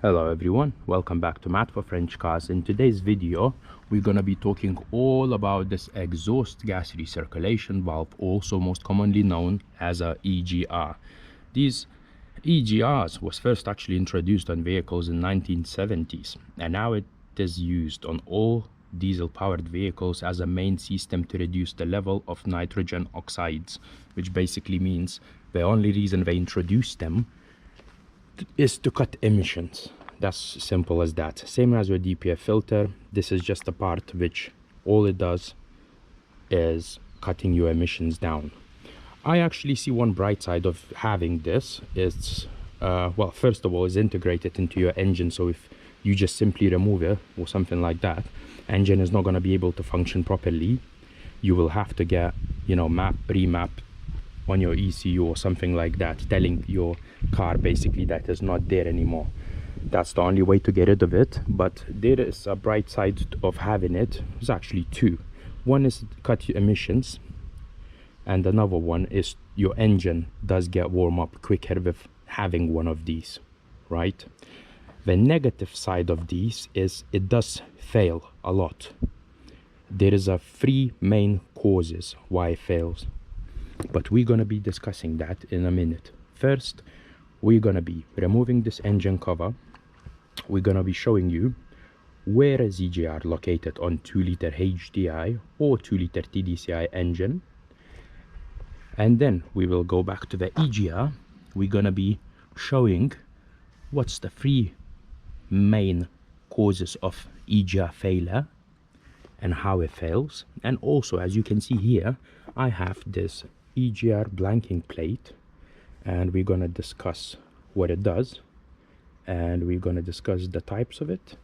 Hello everyone, welcome back to Matt for French Cars. In today's video we're gonna be talking all about this exhaust gas recirculation valve, also most commonly known as a EGR. These EGRs was first actually introduced on vehicles in 1970s, and now it is used on all diesel powered vehicles as a main system to reduce the level of nitrogen oxides, which basically means the only reason they introduced them is to cut emissions. That's simple as that. Same as your DPF filter, this is just a part which all it does is cutting your emissions down. I actually see one bright side of having this. It's well, first of all, it's integrated into your engine, so if you just simply remove it or something like that, engine is not going to be able to function properly. You will have to get, you know, remap on your ECU or something like that, telling your car basically that is not there anymore. That's the only way to get rid of it. But there is a bright side of having it. There's actually two. One is cut your emissions, and another one is your engine does get warm up quicker with having one of these, right? The negative side of these is it does fail a lot. There is a three main causes why it fails, but we're going to be discussing that in a minute. First, we're going to be removing this engine cover. We're going to be showing you where is EGR located on 2-liter HDI or 2-liter TDCI engine, and then we will go back to the EGR. We're going to be showing what's the three main causes of EGR failure and how it fails. And also, as you can see here, I have this EGR blanking plate, and we're going to discuss what it does, and we're going to discuss the types of it,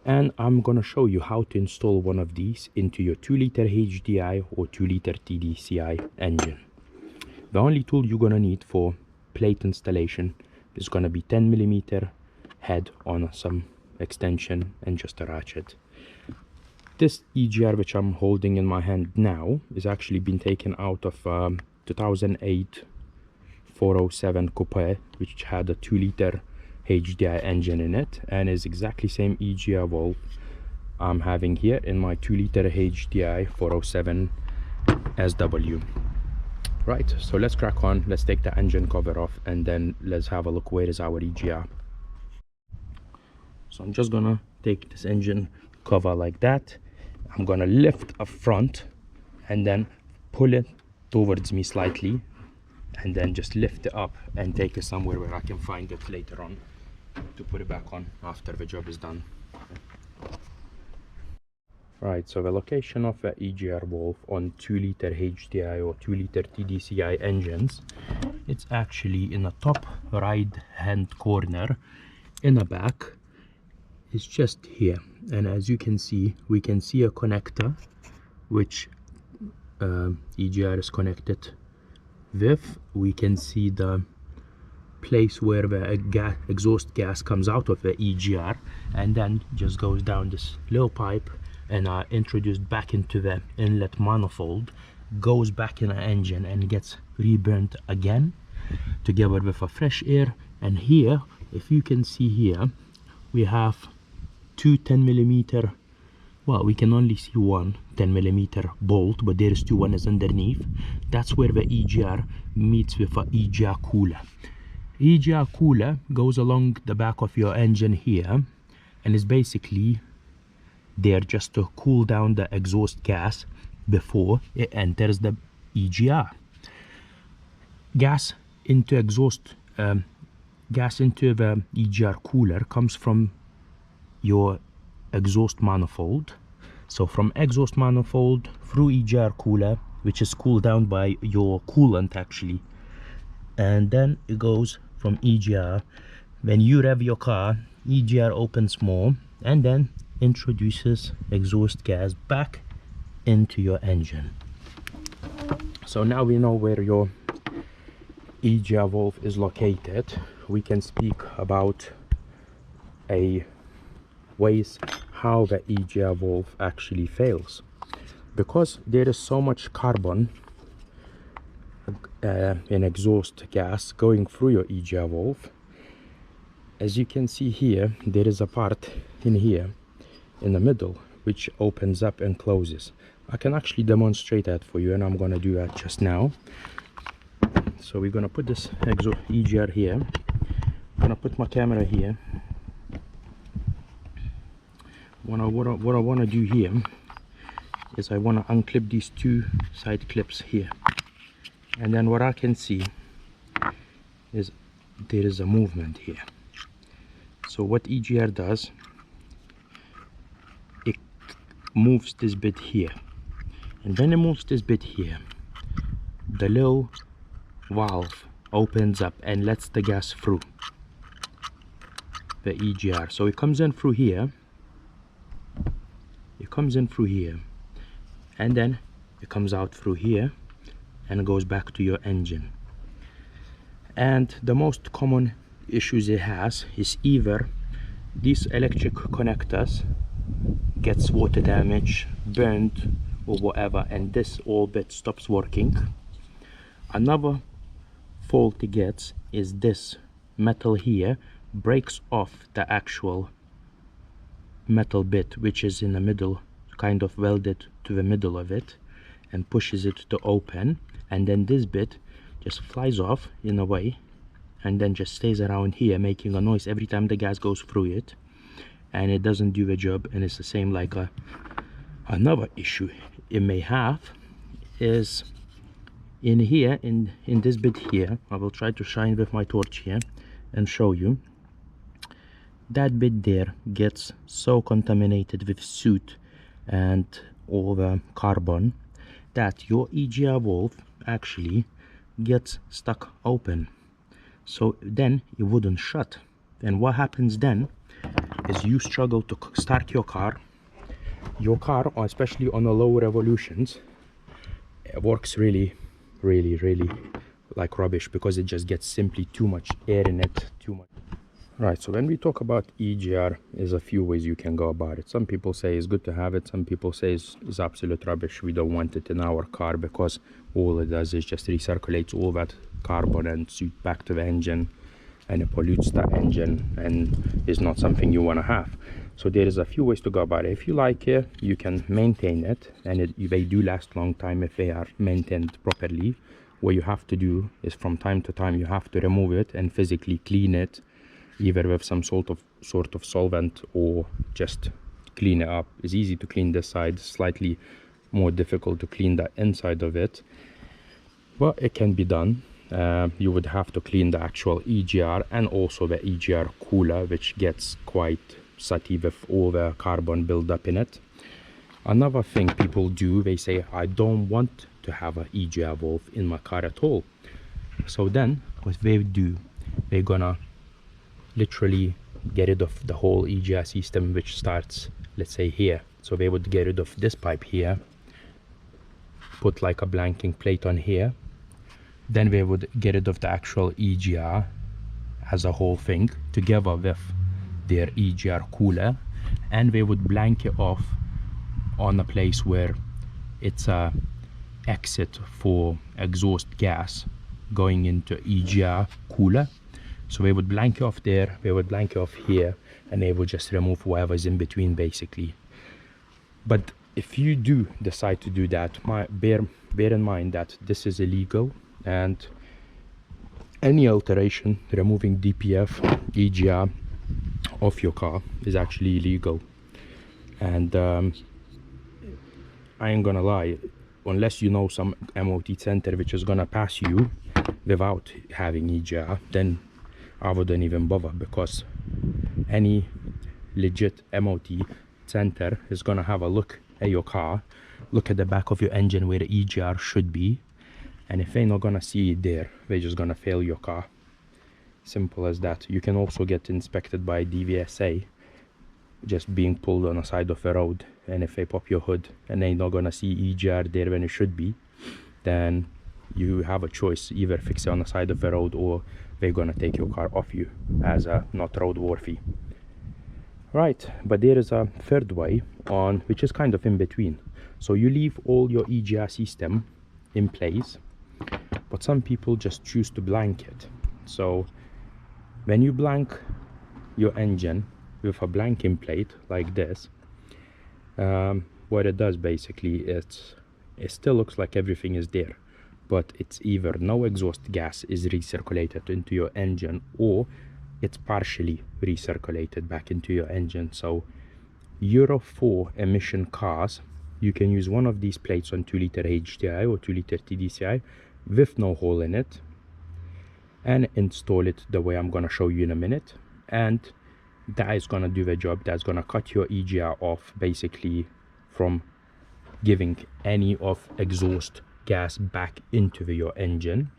and I'm going to show you how to install one of these into your 2-liter HDI or 2-liter TDCI engine. The only tool you're going to need for plate installation is going to be 10mm head on some extension and just a ratchet. This EGR which I'm holding in my hand now is actually been taken out of 2008 407 Coupe, which had a 2-liter HDI engine in it, and is exactly same EGR valve I'm having here in my 2-liter HDI 407 SW. Right, so let's crack on. Let's take the engine cover off, and then let's have a look where is our EGR. So I'm just gonna take this engine cover like that. I'm gonna lift up front and then pull it towards me slightly, and then just lift it up and take it somewhere where I can find it later on to put it back on after the job is done. Right, so the location of the EGR valve on 2-liter HDI or 2-liter TDCI engines, it's actually in the top right hand corner in the back. It's just here, and as you can see, we can see a connector which EGR is connected with. We can see the place where the exhaust gas comes out of the EGR, and then just goes down this little pipe and introduced back into the inlet manifold, goes back in the engine and gets reburnt again together with a fresh air. And here, if you can see here, we have two 10mm, well, we can only see one 10mm bolt, but there is two, one is underneath. That's where the EGR meets with a EGR cooler. EGR cooler goes along the back of your engine here, and is basically there just to cool down the exhaust gas before it enters the EGR. Gas into the EGR cooler comes from your exhaust manifold. So from exhaust manifold through EGR cooler, which is cooled down by your coolant actually, and then it goes from EGR. When you rev your car, EGR opens more and then introduces exhaust gas back into your engine. So now we know where your EGR valve is located. We can speak about ways how the EGR valve actually fails, because there is so much carbon in exhaust gas going through your EGR valve. As you can see here, there is a part in here in the middle which opens up and closes. I can actually demonstrate that for you, and I'm gonna do that just now. So we're gonna put this EGR here. I'm gonna put my camera here. What I want to do here is I want to unclip these two side clips here, and then what I can see is there is a movement here. So what EGR does, it moves this bit here, and when it moves this bit here, the little valve opens up and lets the gas through the EGR. So it comes in through here, and then it comes out through here and goes back to your engine. And the most common issues it has is either these electric connectors gets water damage, burned or whatever, and this all bit stops working. Another fault it gets is this metal here breaks off the actual metal bit which is in the middle, kind of welded to the middle of it, and pushes it to open, and then this bit just flies off in a way and then just stays around here making a noise every time the gas goes through it, and it doesn't do the job. And it's the same like another issue it may have is in here, in this bit here. I will try to shine with my torch here and show you. That bit there gets so contaminated with soot and all the carbon that your EGR valve actually gets stuck open, so then it wouldn't shut. And what happens then is you struggle to start your car, or especially on the low revolutions, it works really like rubbish because it just gets simply too much air in it, Right, so when we talk about EGR, there's a few ways you can go about it. Some people say it's good to have it, some people say it's absolute rubbish, we don't want it in our car because all it does is just recirculates all that carbon and soot back to the engine, and it pollutes the engine and is not something you want to have. So there is a few ways to go about it. If you like it, you can maintain it, and they do last long time if they are maintained properly. What you have to do is from time to time you have to remove it and physically clean it, either with some sort of solvent or just clean it up. It's easy to clean this side, slightly more difficult to clean the inside of it, but it can be done. You would have to clean the actual EGR and also the EGR cooler, which gets quite sooty with all the carbon buildup in it. Another thing people do, they say, I don't want to have an EGR valve in my car at all. So then what they do, they're gonna literally get rid of the whole EGR system, which starts, let's say, here. So they would get rid of this pipe here, put like a blanking plate on here, then they would get rid of the actual EGR as a whole thing together with their EGR cooler, and they would blank it off on a place where it's a exit for exhaust gas going into EGR cooler. So they would blank it off there, they would blank it off here, and they would just remove whatever's in between basically. But if you do decide to do that, bear in mind that this is illegal, and any alteration removing DPF, EGR off your car is actually illegal. And I ain't gonna lie, unless you know some MOT center which is gonna pass you without having EGR, then I wouldn't even bother, because any legit MOT center is gonna have a look at your car, look at the back of your engine where the EGR should be, and if they're not gonna see it there, they're just gonna fail your car. Simple as that. You can also get inspected by DVSA just being pulled on the side of the road, and if they pop your hood and they're not gonna see EGR there when it should be, then you have a choice: either fix it on the side of the road, or they're gonna take your car off you as a not roadworthy. Right, but there is a third way on, which is kind of in between. So you leave all your EGR system in place, but some people just choose to blank it. So when you blank your engine with a blanking plate like this, what it does basically is it still looks like everything is there, but it's either no exhaust gas is recirculated into your engine, or it's partially recirculated back into your engine. So Euro 4 emission cars, you can use one of these plates on 2-liter HDI or 2-liter TDCI with no hole in it, and install it the way I'm going to show you in a minute, and that is going to do the job. That's going to cut your EGR off basically from giving any of exhaust gas back into your engine.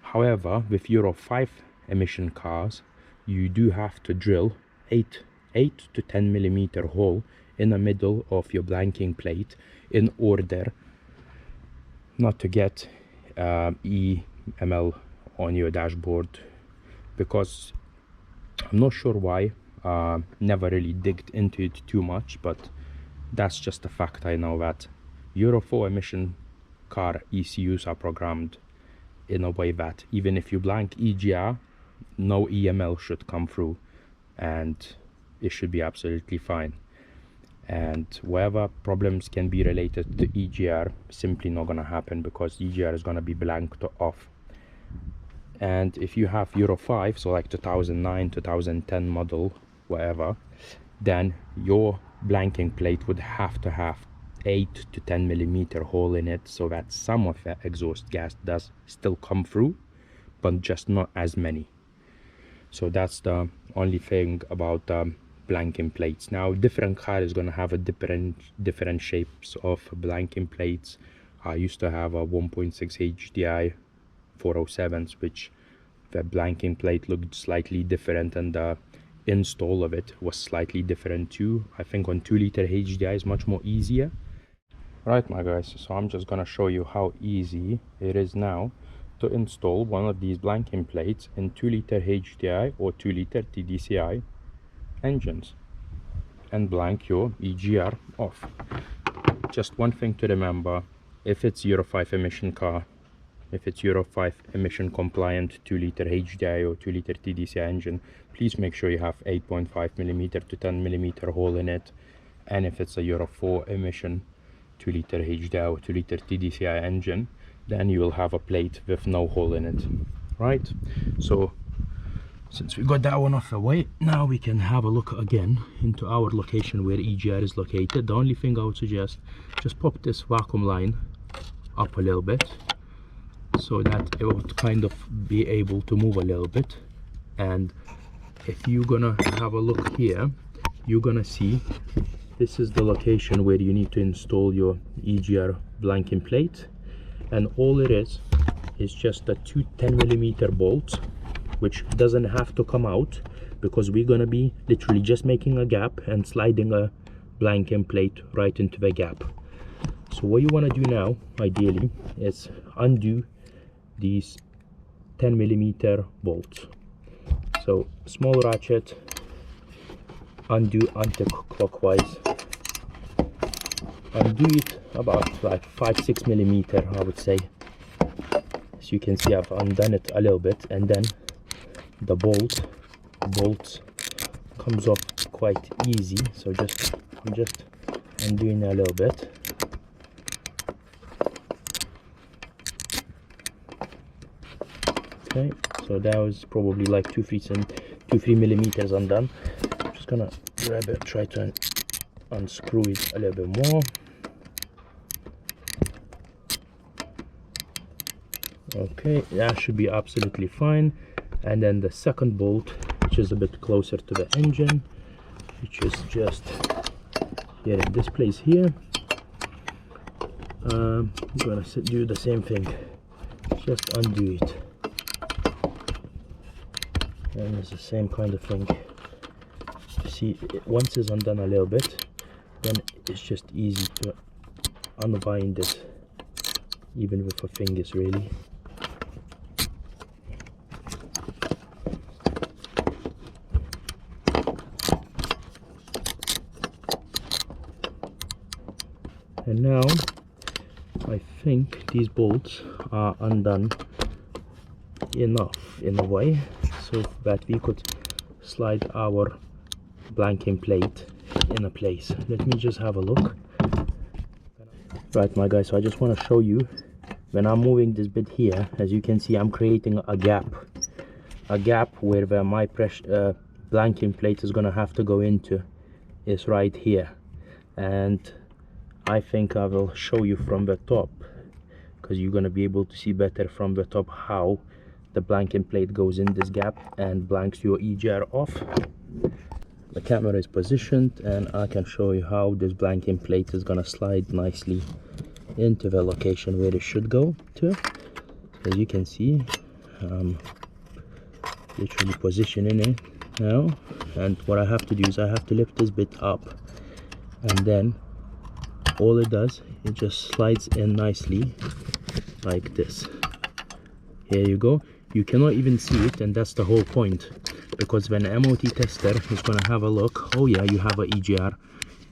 However, with Euro 5 emission cars, you do have to drill 8 to 10 millimeter hole in the middle of your blanking plate in order not to get EML on your dashboard, because I'm not sure why, never really digged into it too much, but that's just a fact. I know that Euro 4 emission car ECUs are programmed in a way that even if you blank EGR, no EML should come through, and it should be absolutely fine. And whatever problems can be related to EGR, simply not gonna happen, because EGR is gonna be blanked off. And if you have Euro 5, so like 2009, 2010 model, whatever, then your blanking plate would have to have 8 to 10 millimeter hole in it, so that some of the exhaust gas does still come through, but just not as many. So that's the only thing about blanking plates. Now different car is going to have a different shapes of blanking plates. I used to have a 1.6 HDI 407s, which the blanking plate looked slightly different, and the install of it was slightly different too. I think on 2-liter HDI is much more easier. Right, my guys, so I'm just gonna show you how easy it is now to install one of these blanking plates in 2-liter HDI or 2-liter TDCI engines and blank your EGR off. Just one thing to remember: if it's Euro 5 emission car, if it's Euro 5 emission compliant 2-liter HDI or 2-liter TDCI engine, please make sure you have 8.5 millimeter to 10 millimeter hole in it. And if it's a Euro 4 emission 2-liter HDI or 2-liter TDCI engine, then you will have a plate with no hole in it. Right, so since we got that one off the way, now we can have a look again into our location where EGR is located. The only thing I would suggest, just pop this vacuum line up a little bit so that it would kind of be able to move a little bit. And if you're gonna have a look here, you're gonna see this is the location where you need to install your EGR blanking plate, and all it is just the two 10 millimeter bolts, which doesn't have to come out, because we're gonna be literally just making a gap and sliding a blanking plate right into the gap. So what you want to do now, ideally, is undo these 10 millimeter bolts. So small ratchet, undo anti-clockwise, undo it about like 5-6 millimeter, I would say. As you can see, I've undone it a little bit, and then the bolts comes off quite easy. So I'm just undoing a little bit. Okay, so that was probably like 2-3 millimeters undone. I'm just gonna grab it, try to unscrew it a little bit more. Okay, that should be absolutely fine. And then the second bolt, which is a bit closer to the engine, which is just here in this place here, I'm gonna do the same thing, just undo it, and it's the same kind of thing. See, once it's undone a little bit, then it's just easy to unwind it, even with the fingers, really. And now I think these bolts are undone enough in a way so that we could slide our blanking plate in a place. Let me just have a look. Right, my guys, so I just want to show you when I'm moving this bit here. As you can see, I'm creating a gap where my blanking plate is gonna have to go into is right here, and I think I will show you from the top, because you're gonna be able to see better from the top how the blanking plate goes in this gap and blanks your EGR off. The camera is positioned and I can show you how this blanking plate is gonna slide nicely into the location where it should go to. As you can see, literally positioning it now, and what I have to do is I have to lift this bit up, and then all it does, it just slides in nicely like this. Here you go. You cannot even see it, and that's the whole point, because when an MOT tester is gonna have a look, oh yeah, you have a EGR,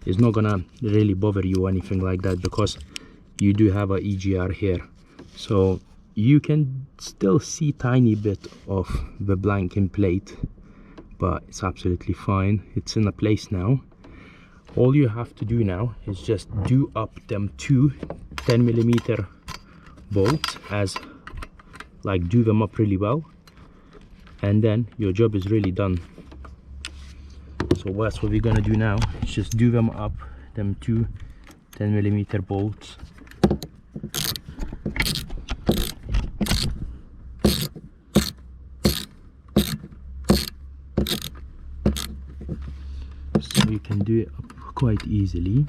it's not gonna really bother you or anything like that, because you do have a EGR here. So you can still see tiny bit of the blanking plate, but it's absolutely fine. It's in a place now. All you have to do now is just do up them two 10mm bolts, as like do them up really well, and then your job is really done. So that's what we're gonna do now, is just do them up, them two 10mm bolts. So you can do it up quite easily,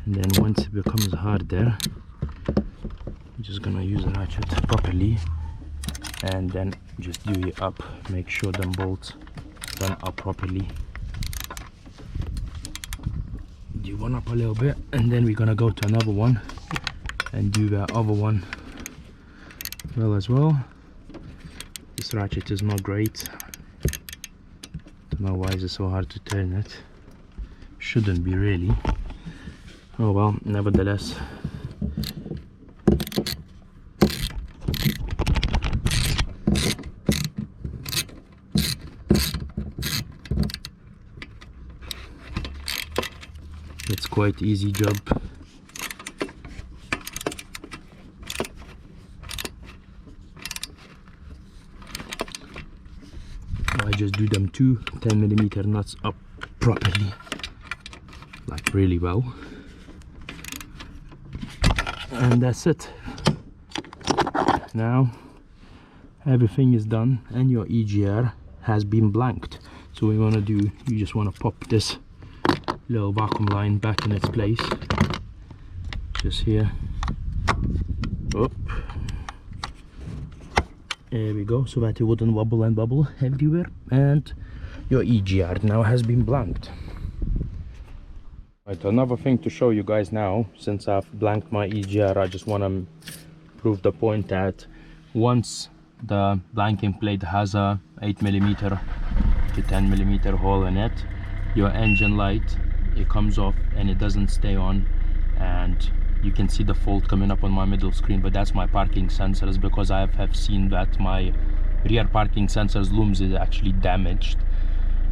and then once it becomes harder, I'm just gonna use a ratchet properly and then just do it up. Make sure them bolts run up properly. Do one up a little bit, and then we're gonna go to another one and do the other one well as well. This ratchet is not great. Don't know why is it so hard to turn it. Shouldn't be really. Oh well, nevertheless. It's quite easy job. I just do them two 10mm nuts up properly, like really well, and that's it. Now everything is done and your EGR has been blanked. So we want to do, you just want to pop this little vacuum line back in its place, just here. Up. There we go, so that it wouldn't wobble and bubble everywhere, and your EGR now has been blanked. Right, another thing to show you guys now, since I've blanked my EGR, I just want to prove the point that once the blanking plate has a 8mm to 10mm hole in it, your engine light, it comes off and it doesn't stay on, and you can see the fault coming up on my middle screen, but that's my parking sensors, because I have seen that my rear parking sensors looms is actually damaged.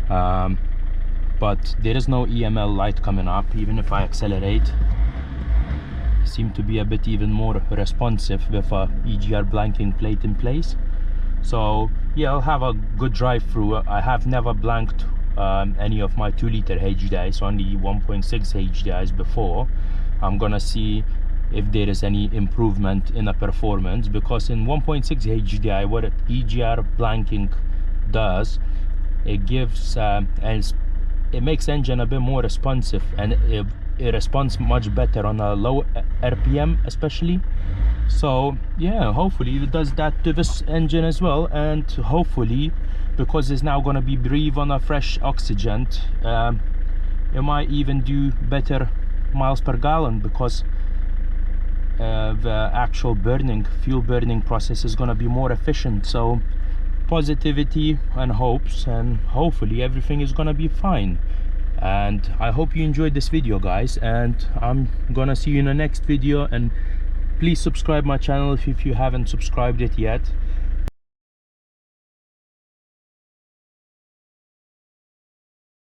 But there is no EML light coming up. Even if I accelerate, I seem to be a bit even more responsive with a EGR blanking plate in place. So yeah, I'll have a good drive through. I have never blanked any of my 2-liter HDIs, only 1.6 HDIs before. I'm gonna see if there is any improvement in the performance, because in 1.6 HDI, what EGR blanking does, it gives it makes engine a bit more responsive, and it responds much better on a low RPM especially. So yeah, hopefully it does that to this engine as well, and hopefully, because it's now going to be breathe on a fresh oxygen, it might even do better miles per gallon, because the actual fuel burning process is going to be more efficient. So positivity and hopes, and hopefully everything is going to be fine. And I hope you enjoyed this video, guys, and I'm going to see you in the next video. And please subscribe my channel if you haven't subscribed it yet.